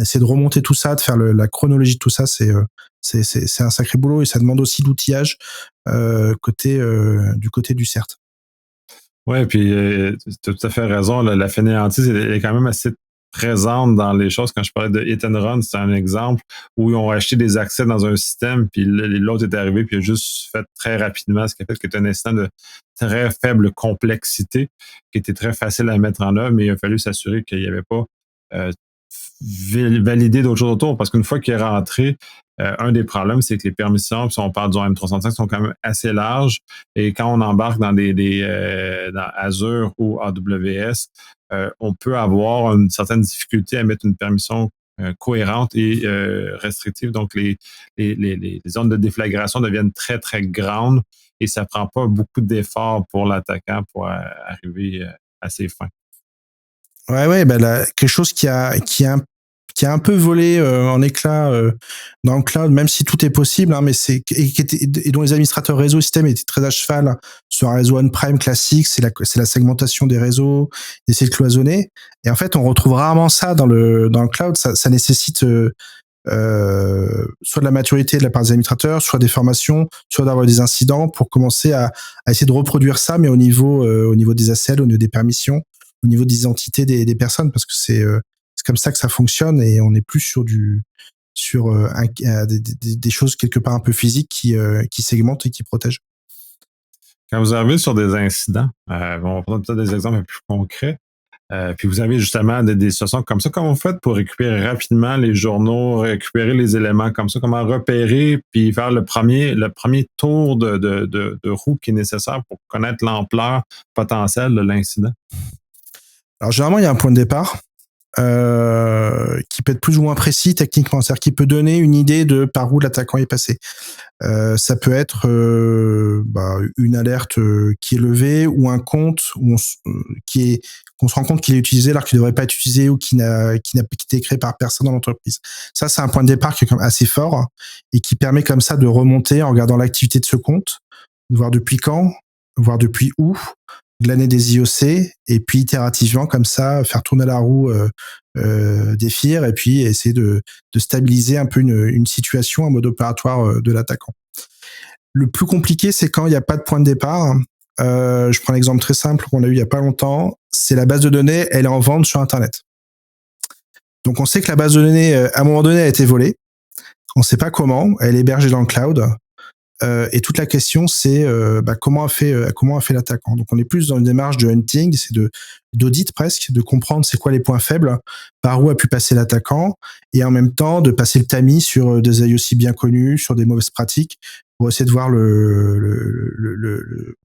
essayer de remonter tout ça, de faire la chronologie de tout ça, c'est un sacré boulot et ça demande aussi l'outillage du côté du CERT. Ouais, puis tu as tout à fait raison. La fainéantise elle est quand même assez présente dans les choses. Quand je parlais de hit and run, c'est un exemple où ils ont acheté des accès dans un système, puis l'autre est arrivé, puis il a juste fait très rapidement, ce qui a fait que c'était un incident de très faible complexité, qui était très facile à mettre en œuvre, mais il a fallu s'assurer qu'il n'y avait pas euh, validé d'autres choses autour, parce qu'une fois qu'il est rentré, un des problèmes, c'est que les permissions, si on parle du M365, sont quand même assez larges. Et quand on embarque dans dans Azure ou AWS, on peut avoir une certaine difficulté à mettre une permission cohérente et restrictive. Donc, les zones de déflagration deviennent très, très grandes et ça prend pas beaucoup d'efforts pour l'attaquant pour arriver à ses fins. Ouais, quelque chose qui a un peu volé en éclat dans le cloud, même si tout est possible, mais et dont les administrateurs réseau système étaient très à cheval sur un réseau on-prem classique, c'est la segmentation des réseaux, d'essayer de cloisonner. Et en fait, on retrouve rarement ça dans le cloud. Ça nécessite soit de la maturité de la part des administrateurs, soit des formations, soit d'avoir des incidents pour commencer à essayer de reproduire ça, mais au niveau des ACL, au niveau des permissions, au niveau des identités des personnes, parce que c'est comme ça que ça fonctionne et on n'est plus sur des choses quelque part un peu physiques qui segmentent et qui protègent. Quand vous arrivez sur des incidents, on va prendre peut-être des exemples un peu plus concrets. Puis vous avez justement des situations comme ça. Comment vous faites pour récupérer rapidement les journaux, récupérer les éléments comme ça? Comment repérer puis faire le premier tour de roue qui est nécessaire pour connaître l'ampleur potentielle de l'incident? Alors généralement, il y a un point de départ qui peut être plus ou moins précis techniquement, c'est-à-dire qui peut donner une idée de par où l'attaquant est passé. Ça peut être une alerte qui est levée ou un compte qu'on se rend compte qu'il est utilisé alors qu'il ne devrait pas être utilisé ou qui n'a été créé par personne dans l'entreprise. Ça, c'est un point de départ qui est quand même assez fort et qui permet comme ça de remonter en regardant l'activité de ce compte, de voir depuis quand, voir depuis où, glaner des IOC et puis itérativement comme ça faire tourner la roue des FIR et puis essayer de stabiliser un peu une situation, un mode opératoire de l'attaquant. Le plus compliqué, c'est quand il n'y a pas de point de départ. Je prends l'exemple très simple qu'on a eu il n'y a pas longtemps. C'est la base de données, elle est en vente sur Internet. Donc on sait que la base de données, à un moment donné, a été volée. On ne sait pas comment. Elle est hébergée dans le cloud. Et toute la question, c'est comment a fait l'attaquant. Donc on est plus dans une démarche de hunting, c'est d'audit presque, de comprendre c'est quoi les points faibles, par où a pu passer l'attaquant, et en même temps de passer le tamis sur des IOC bien connus, sur des mauvaises pratiques, pour essayer de voir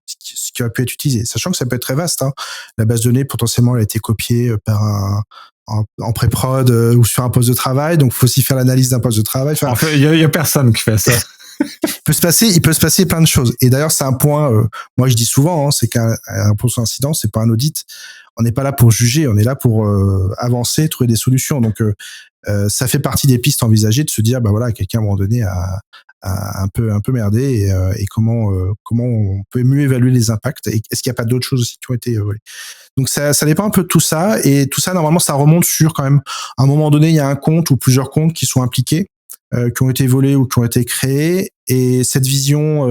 ce qui aurait pu être utilisé. Sachant que ça peut être très vaste, hein. La base de données, potentiellement, elle a été copiée par en pré-prod ou sur un poste de travail, donc il faut aussi faire l'analyse d'un poste de travail. Enfin, en fait, il y a personne qui fait ça. il peut se passer plein de choses. Et d'ailleurs, c'est un point, moi je dis souvent, hein, c'est qu'un incident, c'est pas un audit. On n'est pas là pour juger, on est là pour avancer, trouver des solutions. Donc, ça fait partie des pistes envisagées de se dire, bah voilà, quelqu'un à un moment donné a un peu merdé et comment on peut mieux évaluer les impacts. Et est-ce qu'il n'y a pas d'autres choses aussi qui ont été volées? Donc ça dépend un peu de tout ça. Et tout ça, normalement, ça remonte sur quand même, à un moment donné, il y a un compte ou plusieurs comptes qui sont impliqués, qui ont été volés ou qui ont été créés. Et cette vision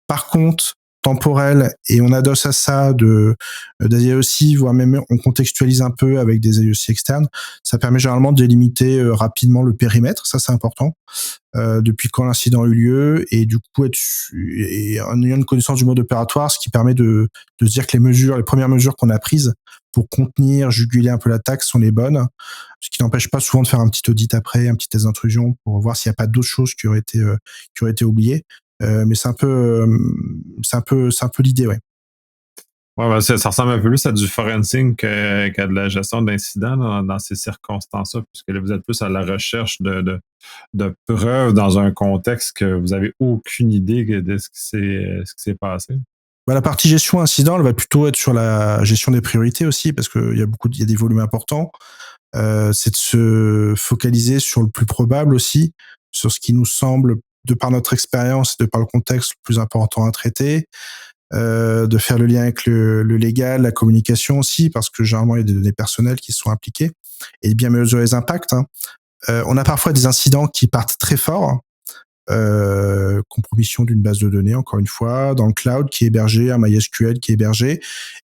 par compte temporelle, et on adosse à ça d'IoC, voire même on contextualise un peu avec des IoC externes, ça permet généralement de délimiter rapidement le périmètre, ça c'est important, depuis quand l'incident a eu lieu, et du coup et en ayant une connaissance du mode opératoire, ce qui permet de se dire que les premières mesures qu'on a prises pour contenir, juguler un peu l'attaque sont les bonnes, ce qui n'empêche pas souvent de faire un petit audit après, un petit test d'intrusion pour voir s'il n'y a pas d'autres choses qui auraient été oubliées. Mais c'est un peu l'idée, ouais. Ouais, ben, ça ressemble un peu plus à du forensic qu'à de la gestion d'incidents dans ces circonstances-là, puisque là, vous êtes plus à la recherche de preuves dans un contexte que vous avez aucune idée de ce qui s'est passé. Bah, la partie gestion incident, elle va plutôt être sur la gestion des priorités aussi, parce qu'il y a des volumes importants. C'est de se focaliser sur le plus probable aussi, sur ce qui nous semble, de par notre expérience, de par le contexte, le plus important à traiter. De faire le lien avec le légal, la communication aussi, parce que généralement il y a des données personnelles qui sont impliquées, et bien mesurer les impacts, hein. On a parfois des incidents qui partent très fort, compromission d'une base de données, encore une fois, dans le cloud qui est hébergé, un MySQL qui est hébergé,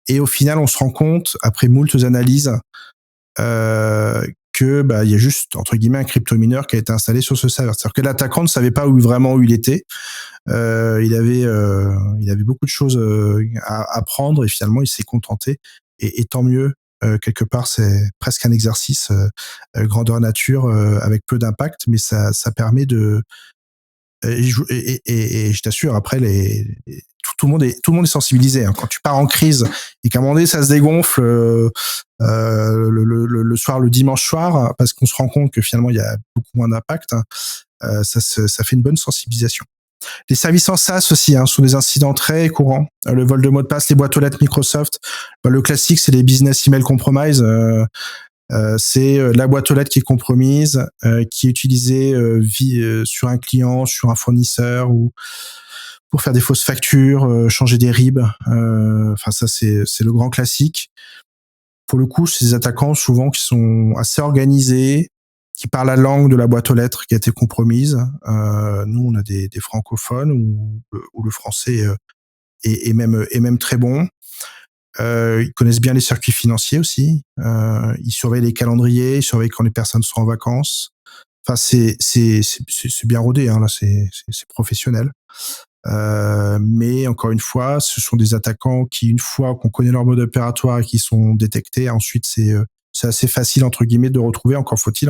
et au final on se rend compte, après moultes analyses, que il y a juste entre guillemets un cryptomineur qui a été installé sur ce serveur. C'est-à-dire que l'attaquant ne savait pas où il était. Il avait beaucoup de choses à prendre, et finalement il s'est contenté. Et tant mieux. Quelque part, c'est presque un exercice grandeur nature avec peu d'impact, mais ça permet de et je t'assure, après tout le monde est sensibilisé, hein. Quand tu pars en crise et qu'à un moment donné ça se dégonfle le soir, le dimanche soir, parce qu'on se rend compte que finalement il y a beaucoup moins d'impact, hein, ça fait une bonne sensibilisation. Les services en SaaS aussi, hein, sont des incidents très courants. Le vol de mot de passe, les boîtes aux lettres Microsoft. Le classique, c'est les business email compromise. C'est la boîte aux lettres qui est compromise, qui est utilisée sur un client, sur un fournisseur, ou pour faire des fausses factures, changer des RIB. Enfin, ça, c'est le grand classique. Pour le coup, c'est des attaquants souvent qui sont assez organisés, qui parlent la langue de la boîte aux lettres qui a été compromise. Nous, on a des francophones où le français est même très bon. Ils connaissent bien les circuits financiers aussi. Ils surveillent les calendriers, ils surveillent quand les personnes sont en vacances. Enfin, c'est bien rodé, hein, là, c'est professionnel. Mais encore une fois, ce sont des attaquants qui, une fois qu'on connaît leur mode opératoire et qui sont détectés, ensuite c'est assez facile entre guillemets de retrouver. Encore faut-il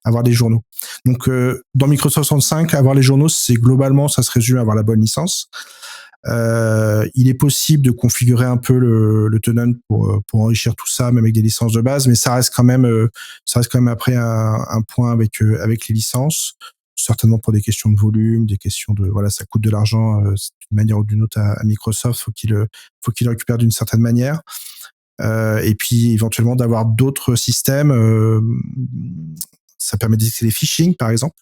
avoir des journaux. Donc dans Microsoft 365, avoir les journaux, c'est globalement, ça se résume à avoir la bonne licence. Il est possible de configurer un peu le tenant pour enrichir tout ça, même avec des licences de base, mais ça reste quand même après un point avec les licences, certainement pour des questions de volume, des questions de voilà, ça coûte de l'argent d'une manière ou d'une autre à Microsoft, faut qu'il le récupère d'une certaine manière. Et puis éventuellement d'avoir d'autres systèmes, ça permet d'éviter les phishing par exemple.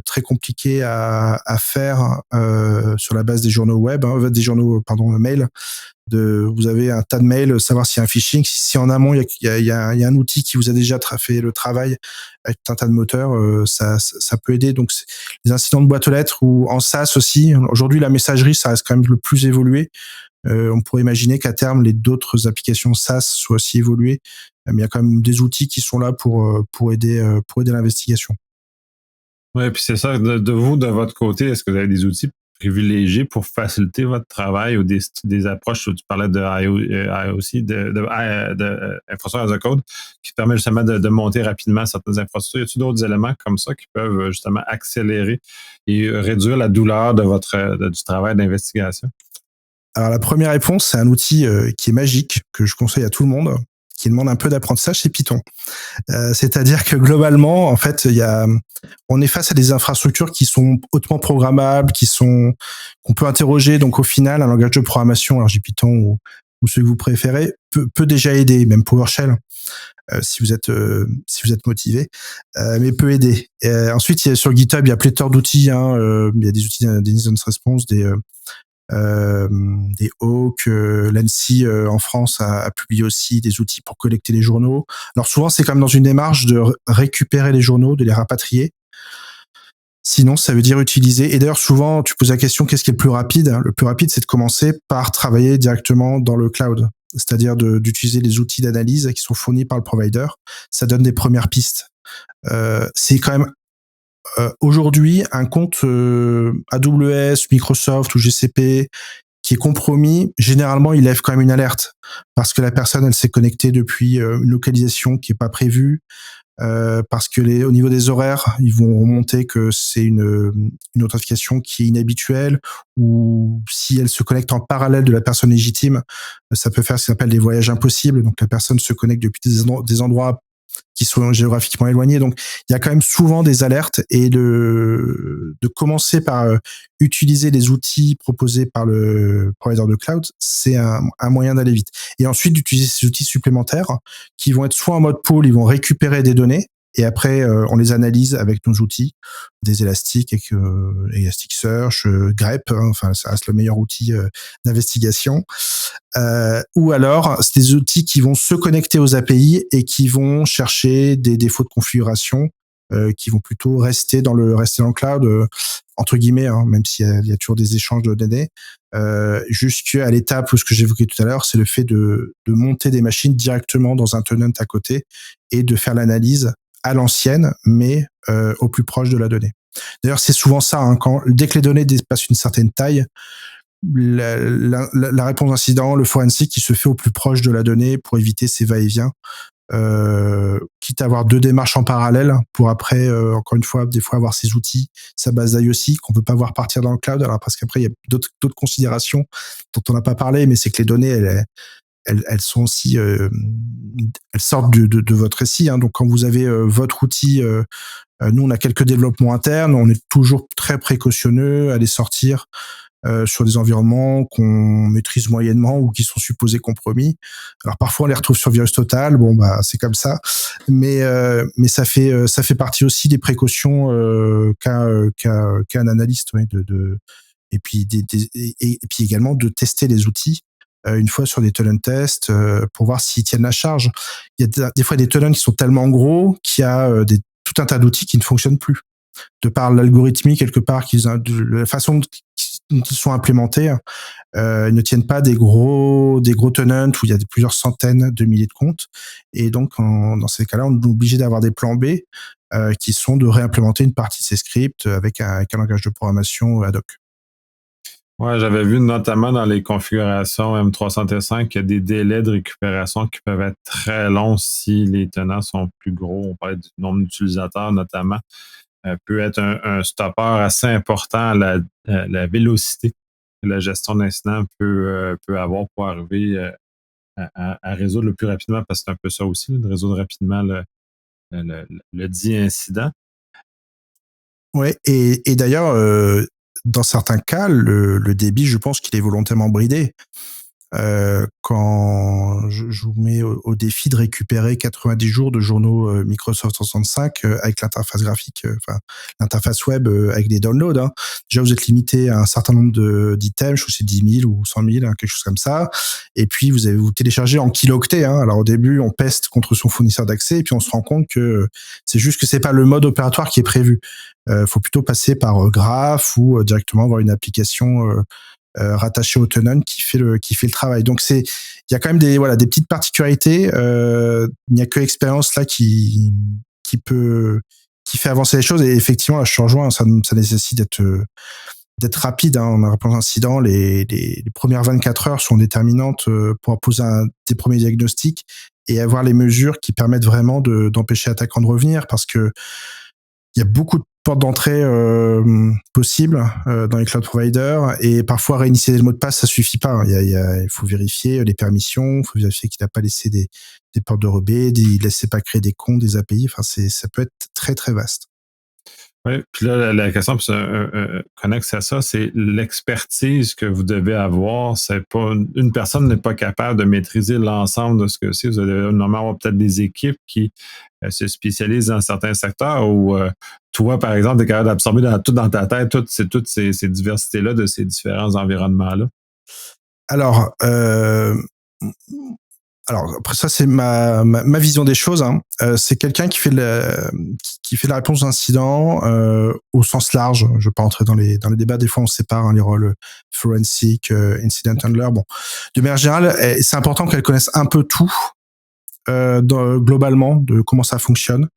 Très compliqué à faire sur la base des journaux web, hein, des journaux, pardon, mail. Vous avez un tas de mails, savoir s'il y a un phishing. Si en amont il y a un outil qui vous a déjà fait le travail avec un tas de moteurs, ça peut aider. Donc les incidents de boîte aux lettres, ou en SaaS aussi. Aujourd'hui, la messagerie, ça reste quand même le plus évolué. On pourrait imaginer qu'à terme, les d'autres applications SaaS soient aussi évoluées. Mais il y a quand même des outils qui sont là pour aider l'investigation. Oui, puis c'est ça. De vous, de votre côté, est-ce que vous avez des outils privilégier pour faciliter votre travail ou des approches, tu parlais de IOC, infrastructure as a code, qui permet justement de monter rapidement certaines infrastructures. Y a-t-il d'autres éléments comme ça qui peuvent justement accélérer et réduire la douleur du travail d'investigation? Alors la première réponse, c'est un outil qui est magique, que je conseille à tout le monde, qui demande un peu d'apprentissage, c'est Python. C'est-à-dire que globalement, en fait, on est face à des infrastructures qui sont hautement programmables, qu'on peut interroger. Donc au final, un langage de programmation, alors j'ai Python ou celui que vous préférez, peut déjà aider, même PowerShell. Si vous êtes motivé, mais peut aider. Ensuite, sur GitHub, il y a pléthore d'outils. Il y a des outils d'incident response, des Hawk, l'ANSSI en France a publié aussi des outils pour collecter les journaux. Alors souvent, c'est quand même dans une démarche de récupérer les journaux, de les rapatrier. Sinon, ça veut dire utiliser. Et d'ailleurs, souvent, tu poses la question, qu'est-ce qui est le plus rapide? Le plus rapide, c'est de commencer par travailler directement dans le cloud, c'est-à-dire d'utiliser les outils d'analyse qui sont fournis par le provider. Ça donne des premières pistes. C'est quand même aujourd'hui un compte AWS, Microsoft ou GCP qui est compromis. Généralement, il lève quand même une alerte parce que la personne, elle s'est connectée depuis une localisation qui est pas prévue. Parce que au niveau des horaires, ils vont remonter que c'est une authentification qui est inhabituelle, ou si elle se connecte en parallèle de la personne légitime, ça peut faire ce qu'on appelle des voyages impossibles. Donc la personne se connecte depuis des endroits qui sont géographiquement éloignés. Donc, il y a quand même souvent des alertes, et de commencer par utiliser les outils proposés par le provider de cloud, c'est un moyen d'aller vite. Et ensuite, d'utiliser ces outils supplémentaires qui vont être soit en mode pool, ils vont récupérer des données, et après, on les analyse avec nos outils, des élastiques, Elasticsearch, grep, enfin, ça reste le meilleur outil d'investigation. Ou alors, c'est des outils qui vont se connecter aux API et qui vont chercher des défauts de configuration, qui vont plutôt rester dans le cloud, entre guillemets, même s'il y a toujours des échanges de données, jusqu'à l'étape où ce que j'évoquais tout à l'heure, c'est le fait de monter des machines directement dans un tenant à côté et de faire l'analyse à l'ancienne, mais au plus proche de la donnée. D'ailleurs, c'est souvent ça, dès que les données dépassent une certaine taille, la réponse d'incident, le forensic qui se fait au plus proche de la donnée pour éviter ces va-et-vient, quitte à avoir deux démarches en parallèle pour après, encore une fois, des fois avoir ces outils, sa base d'IOC qu'on peut pas voir partir dans le cloud. Alors parce qu'après, il y a d'autres considérations dont on n'a pas parlé, mais c'est que les données, elles sont aussi, elles sortent de votre récit. Donc quand vous avez votre outil, nous on a quelques développements internes, on est toujours très précautionneux à les sortir sur des environnements qu'on maîtrise moyennement ou qui sont supposés compromis. Alors parfois on les retrouve sur VirusTotal, bon bah c'est comme ça, mais ça fait partie aussi des précautions qu'a un analyste, ouais, et puis et puis également de tester les outils une fois sur des tenant tests pour voir s'ils tiennent la charge. Il y a des fois des tenants qui sont tellement gros qu'il y a tout un tas d'outils qui ne fonctionnent plus. De par l'algorithmie, quelque part, la façon dont ils sont implémentés, ils ne tiennent pas des gros tenants où il y a plusieurs centaines de milliers de comptes. Et donc, dans ces cas-là, on est obligé d'avoir des plans B qui sont de réimplémenter une partie de ces scripts avec un langage de programmation ad hoc. Ouais, j'avais vu notamment dans les configurations M365 qu'il y a des délais de récupération qui peuvent être très longs si les tenants sont plus gros. On parlait du nombre d'utilisateurs notamment. Peut être un stopper assez important à la vélocité que la gestion d'incidents peut avoir pour arriver à résoudre le plus rapidement, parce que c'est un peu ça aussi, de résoudre rapidement le dit incident. Ouais, et d'ailleurs, dans certains cas, le débit, je pense qu'il est volontairement bridé. Quand je vous mets au défi de récupérer 90 jours de journaux Microsoft 365 avec l'interface graphique, enfin l'interface web avec des downloads. Déjà, vous êtes limité à un certain nombre d'items, je crois que c'est 10 000 ou 100 000, quelque chose comme ça. Et puis, vous téléchargez en kilo-octets. Alors au début, on peste contre son fournisseur d'accès, et puis on se rend compte que c'est juste que c'est pas le mode opératoire qui est prévu. Faut plutôt passer par Graph ou directement avoir une application rattaché au tenant qui fait le travail. Donc il y a quand même des petites particularités. Il n'y a que l'expérience là qui fait avancer les choses. Et effectivement, là, je te rejoins, ça nécessite d'être rapide en réponse à l'incident. Les premières 24 heures sont déterminantes pour poser des premiers diagnostics et avoir les mesures qui permettent vraiment d'empêcher l'attaquant de revenir, parce que il y a beaucoup de portes d'entrée possibles dans les cloud providers, et parfois réinitialiser le mot de passe, ça suffit pas. Il faut vérifier les permissions, il faut vérifier qu'il n'a pas laissé des portes de rebais, il ne laissait pas créer des comptes, des API. Enfin, ça peut être très très vaste. Oui, puis là, la question connexe à ça, c'est l'expertise que vous devez avoir. C'est pas une personne n'est pas capable de maîtriser l'ensemble de ce que c'est. Vous allez normalement avoir peut-être des équipes qui se spécialisent dans certains secteurs, ou toi, par exemple, tu es capable d'absorber dans ta tête toutes ces diversités-là de ces différents environnements-là. Alors, après ça, c'est ma vision des choses. Hein. C'est quelqu'un qui fait qui fait la réponse d'incident au sens large. Je vais pas entrer dans les débats. Des fois, on sépare les rôles forensic, incident handler. Bon, de manière générale, c'est important qu'elle connaisse un peu tout globalement de comment ça fonctionne.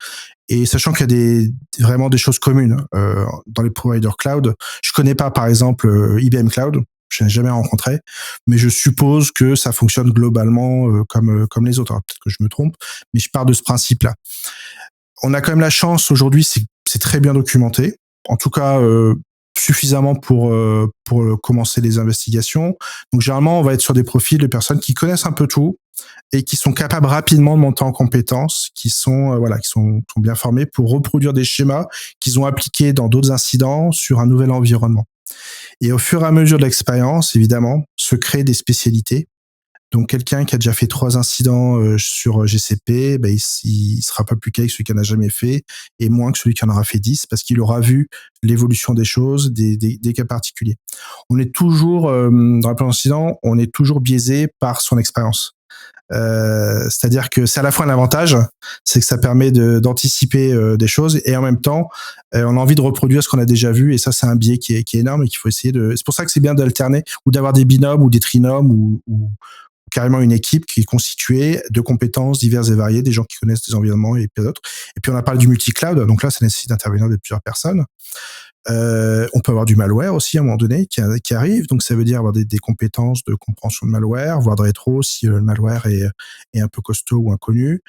Et sachant qu'il y a vraiment des choses communes dans les providers cloud. Je connais pas, par exemple, IBM Cloud. Je n'ai jamais rencontré, mais je suppose que ça fonctionne globalement comme les autres. Alors, peut-être que je me trompe, mais je pars de ce principe-là. On a quand même la chance aujourd'hui, c'est très bien documenté. En tout cas, suffisamment pour commencer les investigations. Donc généralement, on va être sur des profils de personnes qui connaissent un peu tout et qui sont capables rapidement de monter en compétences, qui sont bien formés pour reproduire des schémas qu'ils ont appliqués dans d'autres incidents sur un nouvel environnement. Et au fur et à mesure de l'expérience, évidemment, se créent des spécialités. Donc, quelqu'un qui a déjà fait 3 incidents sur GCP, il sera pas plus calé que celui qui en a jamais fait, et moins que celui qui en aura fait 10, parce qu'il aura vu l'évolution des choses, des cas particuliers. On est toujours, dans la plan d'incident, on est toujours biaisé par son expérience. C'est-à-dire que c'est à la fois un avantage, c'est que ça permet d'anticiper des choses, et en même temps, on a envie de reproduire ce qu'on a déjà vu, et ça, c'est un biais qui est énorme, et qu'il faut essayer c'est pour ça que c'est bien d'alterner, ou d'avoir des binômes, ou des trinômes, ou carrément une équipe qui est constituée de compétences diverses et variées, des gens qui connaissent des environnements et puis d'autres. Et puis on a parlé du multi-cloud, donc là, ça nécessite d'intervenir de plusieurs personnes. On peut avoir du malware aussi à un moment donné qui arrive, donc ça veut dire avoir des compétences de compréhension de malware, voire de rétro si le malware est un peu costaud ou inconnu,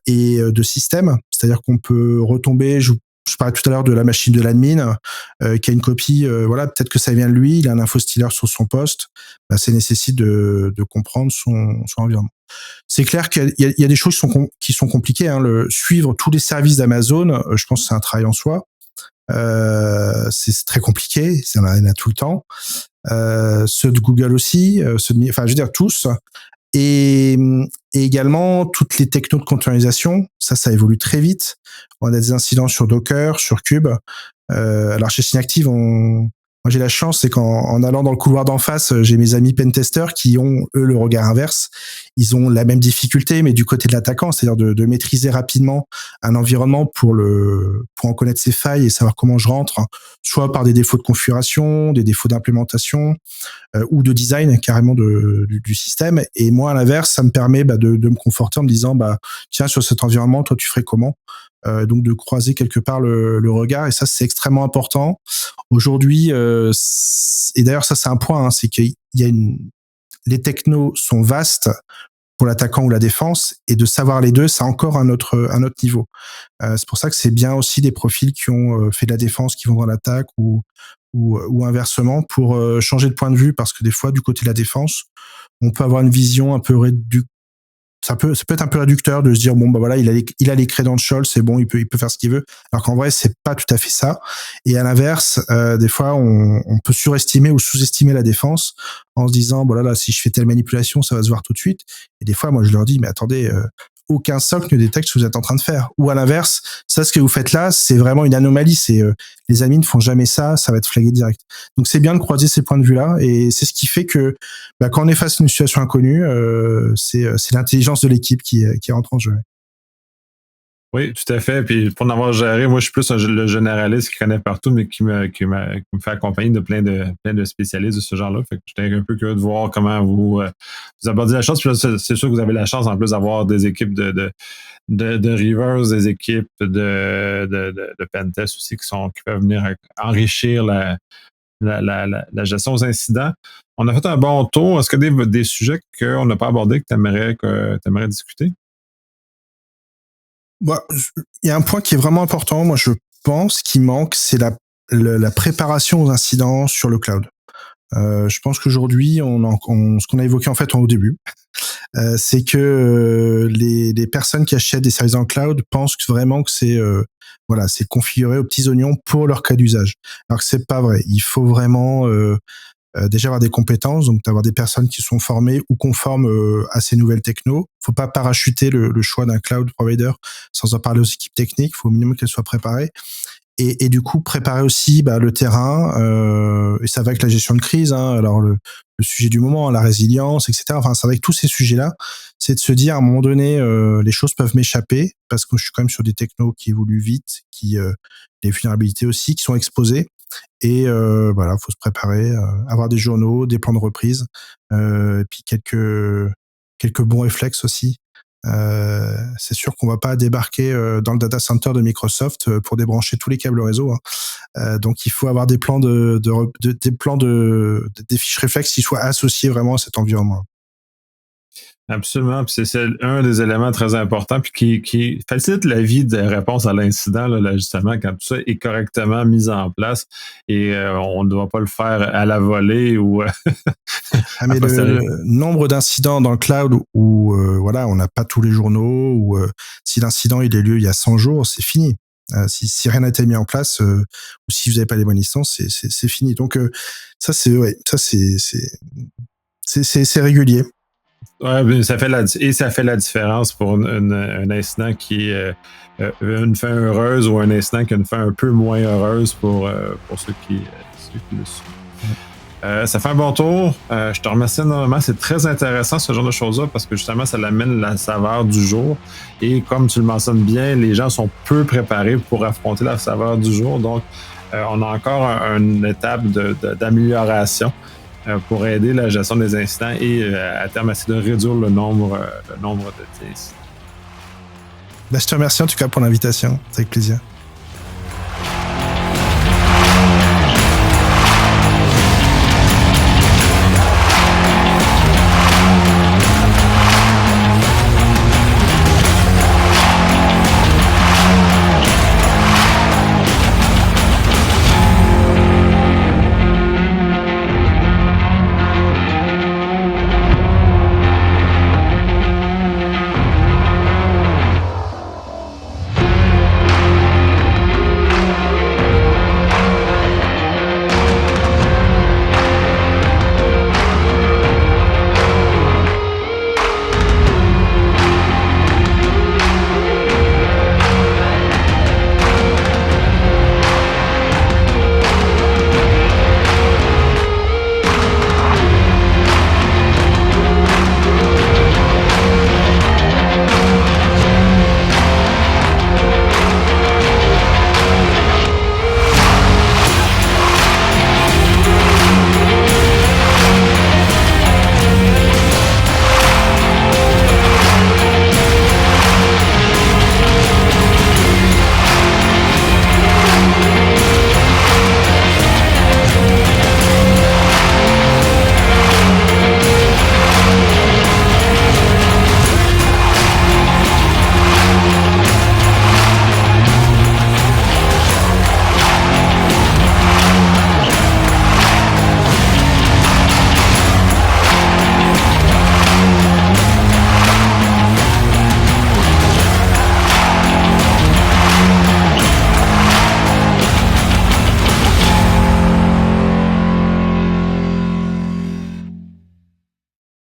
et de système, c'est-à-dire qu'on peut retomber. Je parlais tout à l'heure de la machine de l'admin qui a une copie, peut-être que ça vient de lui, il a un infostealer sur son poste, ça nécessite de comprendre son environnement. C'est clair qu'il y a des choses qui sont compliquées. Hein. Suivre tous les services d'Amazon, je pense que c'est un travail en soi. C'est très compliqué, il y en a tout le temps. Ceux de Google aussi, je veux dire tous. Et également toutes les technos de containerisation, ça évolue très vite. On a des incidents sur Docker, sur Kube. Alors chez Synactive, moi j'ai la chance, c'est qu'en allant dans le couloir d'en face, j'ai mes amis pentesters qui ont eux le regard inverse. Ils ont la même difficulté, mais du côté de l'attaquant, c'est-à-dire de maîtriser rapidement un environnement pour en connaître ses failles et savoir comment je rentre, hein, soit par des défauts de configuration, des défauts d'implémentation, ou de design carrément du système. Et moi, à l'inverse, ça me permet de me conforter en me disant, tiens, sur cet environnement, toi, tu ferais comment ? Donc de croiser quelque part le regard, et ça, c'est extrêmement important. Aujourd'hui, et d'ailleurs, ça, c'est un point, hein, c'est qu'il y a les technos sont vastes pour l'attaquant ou la défense, et de savoir les deux, c'est encore un autre niveau. C'est pour ça que c'est bien aussi des profils qui ont fait de la défense, qui vont dans l'attaque, ou inversement, pour changer de point de vue, parce que des fois, du côté de la défense, on peut avoir une vision un peu ça peut être un peu réducteur de se dire il a les credentials, c'est bon, il peut faire ce qu'il veut, alors qu'en vrai c'est pas tout à fait ça. Et à l'inverse, des fois on peut surestimer ou sous-estimer la défense en se disant si je fais telle manipulation, ça va se voir tout de suite. Et des fois moi je leur dis mais attendez, aucun SOC ne détecte ce que vous êtes en train de faire. Ou à l'inverse, ça, ce que vous faites là, c'est vraiment une anomalie. C'est les amis ne font jamais ça, ça va être flagué direct. Donc c'est bien de croiser ces points de vue-là, et c'est ce qui fait que quand on est face à une situation inconnue, c'est l'intelligence de l'équipe qui rentre en jeu. Oui, tout à fait. Puis pour en avoir géré, moi, je suis plus le généraliste qui connaît partout, mais qui me fait accompagner de plein de spécialistes de ce genre-là. Fait que j'étais un peu curieux de voir comment vous abordez la chose. Puis là, c'est sûr que vous avez la chance, en plus, d'avoir des équipes de reavers, des équipes de pentest aussi qui peuvent venir enrichir la gestion aux incidents. On a fait un bon tour. Est-ce qu'il y a des sujets qu'on n'a pas abordés que tu aimerais discuter? Bah, il y a un point qui est vraiment important, moi je pense, qui manque, c'est la préparation aux incidents sur le cloud. Je pense qu'aujourd'hui, ce qu'on a évoqué en fait au début, c'est que les personnes qui achètent des services dans le cloud pensent vraiment que c'est configuré aux petits oignons pour leur cas d'usage. Alors que c'est pas vrai. Il faut vraiment déjà avoir des compétences, donc d'avoir des personnes qui sont formées ou conformes à ces nouvelles technos. Faut pas parachuter le choix d'un cloud provider sans en parler aux équipes techniques. Faut au minimum qu'elles soient préparées. Et du coup, préparer aussi le terrain, et ça va avec la gestion de crise, hein, alors le sujet du moment, la résilience, etc. Enfin, ça va avec tous ces sujets-là, c'est de se dire, à un moment donné, les choses peuvent m'échapper, parce que je suis quand même sur des technos qui évoluent vite, les vulnérabilités aussi, qui sont exposées. Et voilà, faut se préparer, avoir des journaux, des plans de reprise, et puis quelques bons réflexes aussi. C'est sûr qu'on va pas débarquer dans le data center de Microsoft pour débrancher tous les câbles réseau, hein. Donc il faut avoir des plans des fiches réflexes qui soient associés vraiment à cet environnement. Absolument. Puis c'est un des éléments très importants puis qui facilite la vie de réponse à l'incident, là, justement, quand tout ça est correctement mis en place et on ne doit pas le faire à la volée ou Ah, mais le nombre d'incidents dans le cloud où voilà, on n'a pas tous les journaux, ou si l'incident il a lieu il y a 100 jours, c'est fini. Si rien n'a été mis en place, ou si vous n'avez pas les bonnes licences, c'est fini. Donc ça c'est régulier. Ouais, mais ça fait la différence pour un incident qui est une fin heureuse ou un incident qui a une fin un peu moins heureuse pour ceux qui le suivent. Ça fait un bon tour. Je te remercie énormément. C'est très intéressant ce genre de choses-là parce que justement, ça amène la saveur du jour. Et comme tu le mentionnes bien, les gens sont peu préparés pour affronter la saveur du jour. Donc, on a encore une étape d'amélioration pour aider la gestion des incidents et à terme essayer de réduire le nombre de incidents. Je te remercie en tout cas pour l'invitation. C'est avec plaisir.